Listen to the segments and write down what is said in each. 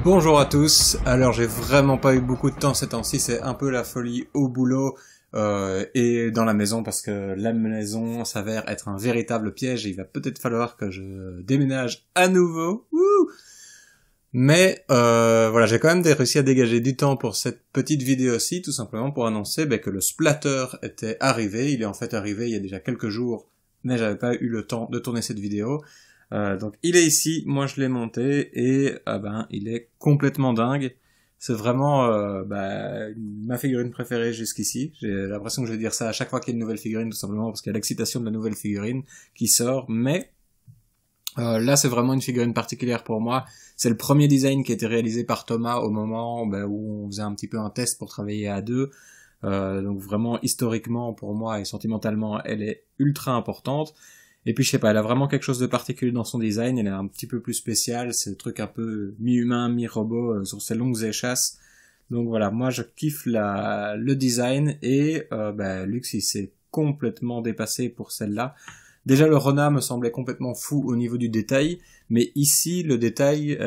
Bonjour à tous, alors j'ai vraiment pas eu beaucoup de temps ces temps-ci, c'est un peu la folie au boulot et dans la maison parce que la maison s'avère être un véritable piège et il va peut-être falloir que je déménage à nouveau. Wouh, mais voilà, j'ai quand même réussi à dégager du temps pour cette petite vidéo-ci, tout simplement pour annoncer que le splatter était arrivé. Il est en fait arrivé il y a déjà quelques jours, mais j'avais pas eu le temps de tourner cette vidéo. Donc il est ici, moi je l'ai monté et il est complètement dingue. C'est vraiment ma figurine préférée jusqu'ici. J'ai l'impression que je vais dire ça à chaque fois qu'il y a une nouvelle figurine, tout simplement parce qu'il y a l'excitation de la nouvelle figurine qui sort. Mais là c'est vraiment une figurine particulière pour moi. C'est le premier design qui a été réalisé par Thomas au moment où on faisait un petit peu un test pour travailler à deux. Donc vraiment historiquement pour moi et sentimentalement elle est ultra importante. Et puis je sais pas, elle a vraiment quelque chose de particulier dans son design, elle est un petit peu plus spéciale, c'est le truc un peu mi-humain, mi-robot sur ses longues échasses. Donc voilà, moi je kiffe le design et Lux il s'est complètement dépassé pour celle-là. Déjà le Rona me semblait complètement fou au niveau du détail, mais ici le détail,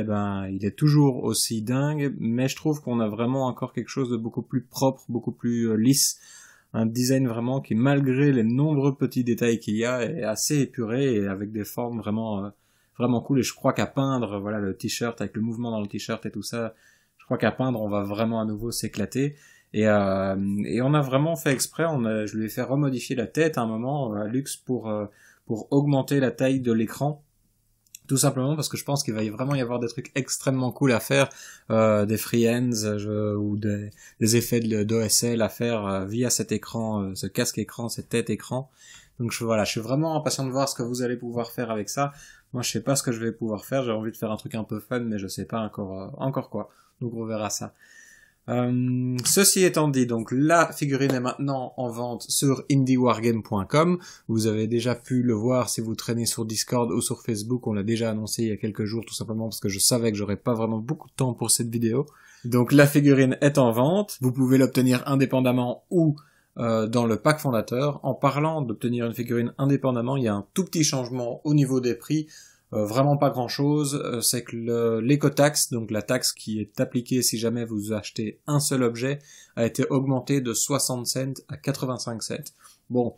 il est toujours aussi dingue, mais je trouve qu'on a vraiment encore quelque chose de beaucoup plus propre, beaucoup plus lisse. Un design vraiment qui, malgré les nombreux petits détails qu'il y a, est assez épuré et avec des formes vraiment vraiment cool. Et je crois qu'à peindre, voilà, le t-shirt avec le mouvement dans le t-shirt et tout ça, je crois qu'à peindre, on va vraiment à nouveau s'éclater. Et on a vraiment fait exprès. Je lui ai fait remodifier la tête à un moment à Lux pour augmenter la taille de l'écran. Tout simplement parce que je pense qu'il va vraiment y avoir des trucs extrêmement cool à faire, des freehands ou des effets d'OSL à faire via cet écran, ce casque écran, cette tête écran. Donc je suis vraiment impatient de voir ce que vous allez pouvoir faire avec ça. Moi je sais pas ce que je vais pouvoir faire, j'ai envie de faire un truc un peu fun, mais je sais pas encore quoi. Donc on verra ça. Ceci étant dit, donc la figurine est maintenant en vente sur indiewargame.com. Vous avez déjà pu le voir si vous traînez sur Discord ou sur Facebook. On l'a déjà annoncé il y a quelques jours, tout simplement parce que je savais que j'aurais pas vraiment beaucoup de temps pour cette vidéo. Donc la figurine est en vente. Vous pouvez l'obtenir indépendamment ou dans le pack fondateur. En parlant d'obtenir une figurine indépendamment, il y a un tout petit changement au niveau des prix. Vraiment pas grand chose, c'est que l'écotaxe, donc la taxe qui est appliquée si jamais vous achetez un seul objet, a été augmentée de 60 cents à 85 cents. Bon,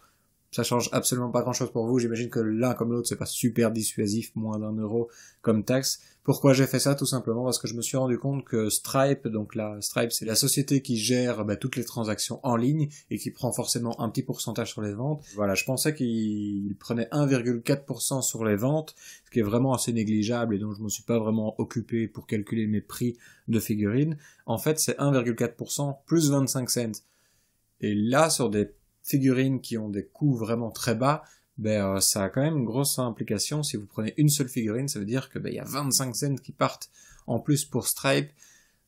ça change absolument pas grand chose pour vous, j'imagine que l'un comme l'autre c'est pas super dissuasif, moins d'1 € comme taxe. Pourquoi j'ai fait ça? Tout simplement parce que je me suis rendu compte que Stripe, donc Stripe c'est la société qui gère toutes les transactions en ligne et qui prend forcément un petit pourcentage sur les ventes. Voilà, je pensais qu'il prenait 1,4% sur les ventes, ce qui est vraiment assez négligeable et donc je me suis pas vraiment occupé pour calculer mes prix de figurines. En fait c'est 1,4% plus 25 cents. Et là sur des figurines qui ont des coûts vraiment très bas, ça a quand même une grosse implication. Si vous prenez une seule figurine, ça veut dire que il y a 25 cents qui partent en plus pour Stripe.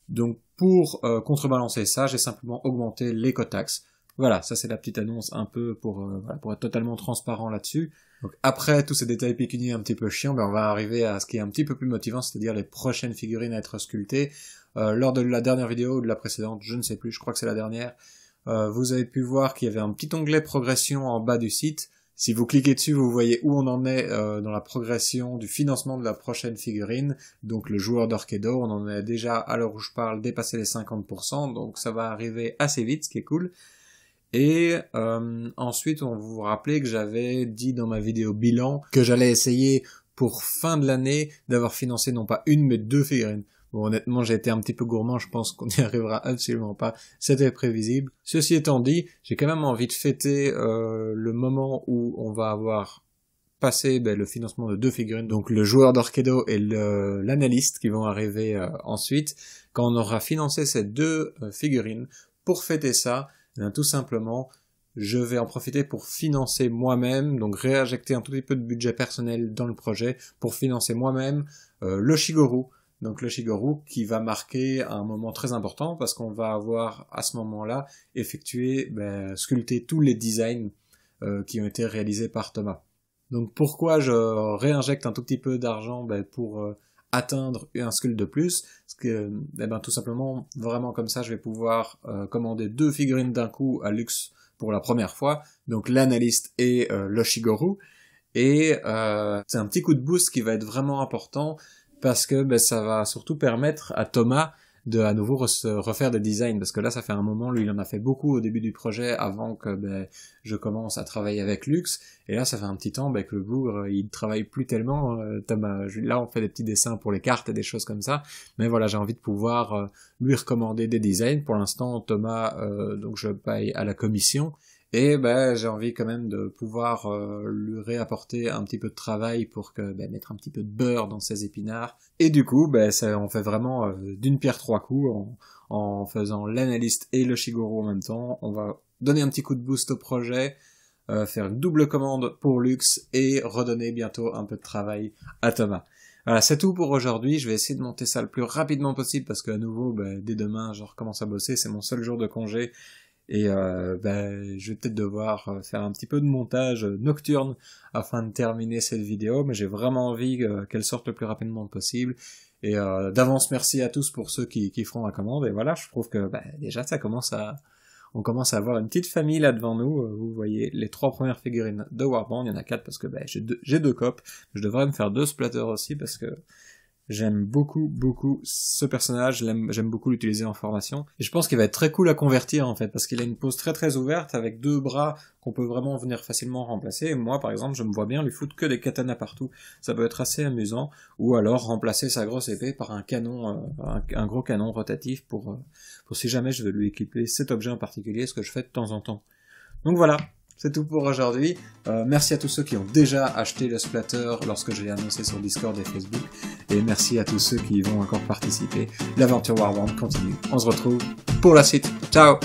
Donc pour contrebalancer ça, j'ai simplement augmenté l'écotaxe. Voilà, ça c'est la petite annonce un peu pour être totalement transparent là-dessus. Donc après tous ces détails pécuniaires un petit peu chiants, on va arriver à ce qui est un petit peu plus motivant, c'est-à-dire les prochaines figurines à être sculptées. Lors de la dernière vidéo ou de la précédente, je ne sais plus, je crois que c'est la dernière, vous avez pu voir qu'il y avait un petit onglet progression en bas du site. Si vous cliquez dessus, vous voyez où on en est dans la progression du financement de la prochaine figurine. Donc le joueur d'Orkedo, on en est déjà, à l'heure où je parle, dépassé les 50%, donc ça va arriver assez vite, ce qui est cool. Et ensuite, on vous rappelait que j'avais dit dans ma vidéo bilan que j'allais essayer pour fin de l'année d'avoir financé non pas une mais 2 figurines. Bon, honnêtement, j'ai été un petit peu gourmand, je pense qu'on n'y arrivera absolument pas, c'était prévisible. Ceci étant dit, j'ai quand même envie de fêter le moment où on va avoir passé le financement de 2 figurines, donc le joueur d'Orkedo et l'analyste qui vont arriver ensuite. Quand on aura financé ces 2 figurines, pour fêter ça, tout simplement, je vais en profiter pour financer moi-même, donc réinjecter un tout petit peu de budget personnel dans le projet, pour financer moi-même le Shigoru. Donc le Shigoru qui va marquer un moment très important parce qu'on va avoir à ce moment-là effectué, sculpté tous les designs qui ont été réalisés par Thomas. Donc pourquoi je réinjecte un tout petit peu d'argent pour atteindre un sculpt de plus? Parce que tout simplement, vraiment comme ça, je vais pouvoir commander 2 figurines d'un coup à Lux pour la première fois, donc l'analyste et le Shigoru. Et c'est un petit coup de boost qui va être vraiment important parce que ben, ça va surtout permettre à Thomas de à nouveau refaire des designs, parce que là ça fait un moment, lui il en a fait beaucoup au début du projet avant que ben, je commence à travailler avec Lux, et là ça fait un petit temps ben, que le bougre il travaille plus tellement, Thomas. Là on fait des petits dessins pour les cartes et des choses comme ça, mais voilà, j'ai envie de pouvoir lui recommander des designs. Pour l'instant Thomas, donc je paye à la commission, et ben j'ai envie quand même de pouvoir lui réapporter un petit peu de travail pour que mettre un petit peu de beurre dans ses épinards. Et du coup, ça, on fait vraiment d'une pierre trois coups en faisant l'analyste et le Shigoro en même temps. On va donner un petit coup de boost au projet, faire une double commande pour Lux et redonner bientôt un peu de travail à Thomas. Voilà, c'est tout pour aujourd'hui. Je vais essayer de monter ça le plus rapidement possible parce qu'à nouveau, dès demain, je recommence à bosser. C'est mon seul jour de congé. Et je vais peut-être devoir faire un petit peu de montage nocturne afin de terminer cette vidéo, mais j'ai vraiment envie qu'elle sorte le plus rapidement possible. Et d'avance merci à tous pour ceux qui feront la commande. Et voilà, je trouve que déjà on commence à avoir une petite famille là devant nous. Vous voyez les 3 premières figurines de Warband, il y en a 4 parce que j'ai 2 copes. Je devrais me faire 2 splatters aussi parce que j'aime beaucoup ce personnage, j'aime beaucoup l'utiliser en formation. Et je pense qu'il va être très cool à convertir en fait, parce qu'il a une pose très ouverte avec 2 bras qu'on peut vraiment venir facilement remplacer. Et moi par exemple, je me vois bien lui foutre que des katanas partout. Ça peut être assez amusant. Ou alors remplacer sa grosse épée par un canon, un gros canon rotatif pour si jamais je veux lui équiper cet objet en particulier, ce que je fais de temps en temps. Donc voilà. C'est tout pour aujourd'hui. Merci à tous ceux qui ont déjà acheté le splatter lorsque je l'ai annoncé sur Discord et Facebook. Et merci à tous ceux qui y vont encore participer. L'aventure Warband continue. On se retrouve pour la suite. Ciao!